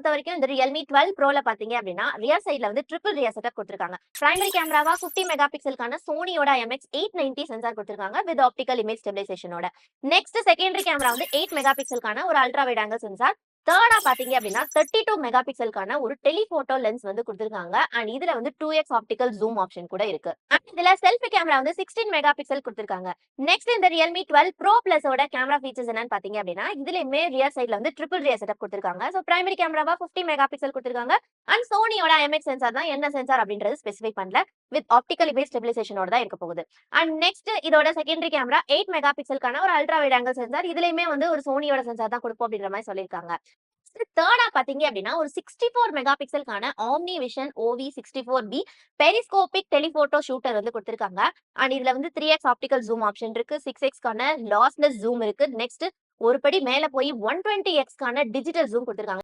பொறுத்த வரைக்கும் இந்த Realme 12 Proல பாத்தீங்க அப்படின்னா ரியர் சைடுல வந்து ட்ரிபிள் ரியர் செட்டப் கொடுத்திருக்காங்க. பிரைமரி கேமராவா 50 மெகா பிக்சலுக்கான சோனியோட IMX890 சென்சார் கொடுத்திருக்காங்க வித் ஆப்டிகல் இமேஜ் ஸ்டெபிலைசேஷனோட. நெக்ஸ்ட் செகண்டரி கேமரா வந்து 8 மெகா பிக்சலுக்கான ஒரு அல்ட்ரா வைட் ஆங்கிள் சென்சார். தேர்டா பாத்தீங்க அப்படின்னா 32 மெகா பிக்சலுக்கான ஒரு டெலிபோட்டோ லென்ஸ் வந்து கொடுத்திருக்காங்க. அண்ட் இதுல வந்து 2x ஆப்டிகல் ஜூம் ஆப்ஷன் கூட இருக்கு. அண்ட் இதுல செல்ஃபி கேமரா வந்து 16 மெகா பிக்சல் கொடுத்திருக்காங்க. நெக்ஸ்ட் இந்த Realme 12 Pro Plus ஓட கேமரா ஃபீச்சர்ஸ் என்னன்னு பாத்தீங்க அப்படின்னா இதுலயுமே ரியர் சைடுல வந்து ட்ரிபிள் ரியர் செட்டப் கொடுத்திருக்காங்க. சோ பிரைமரி கேமராவா 50 மெகா பிக்சல் கொடுத்திருக்காங்க. அண்ட் சோனியோட IMX சென்சார் தான் என்ன சென்சார் அப்படின்றது ஸ்பெசிஃபை பண்ணல. வித் ஆப்டிகல் இமேஜ் ஸ்டெபிலைசேஷனோட தான் இருக்க போகுது. அண்ட் நெக்ஸ்ட் இதோட செகண்டரி கேமரா 8 மெகா பிக்சலுக்கான ஒரு அல்ட்ரா வைட் ஆங்கிள் சென்சார். இதுலயுமே வந்து ஒரு சோனியோட சென்சார் தான் கொடுப்போம் அப்படின்ற மாதிரி சொல்லியிருக்காங்க. தேர்டா பாத்தீங்க அப்படின்னா ஒரு 64 மெகா பிக்சலுக்கான OmniVision OV64B periscopic telephoto shooter வந்து கொடுத்திருக்காங்க. அண்ட் இதுல வந்து 3x ஆப்டிகல் ஜூம் ஆப்ஷன் இருக்கு, 6xக்கான லாஸ்லெஸ் ஜூம் இருக்கு. நெக்ஸ்ட் ஒரு படி மேல போய் 120x டிஜிட்டல் ஜூம் கொடுத்திருக்காங்க.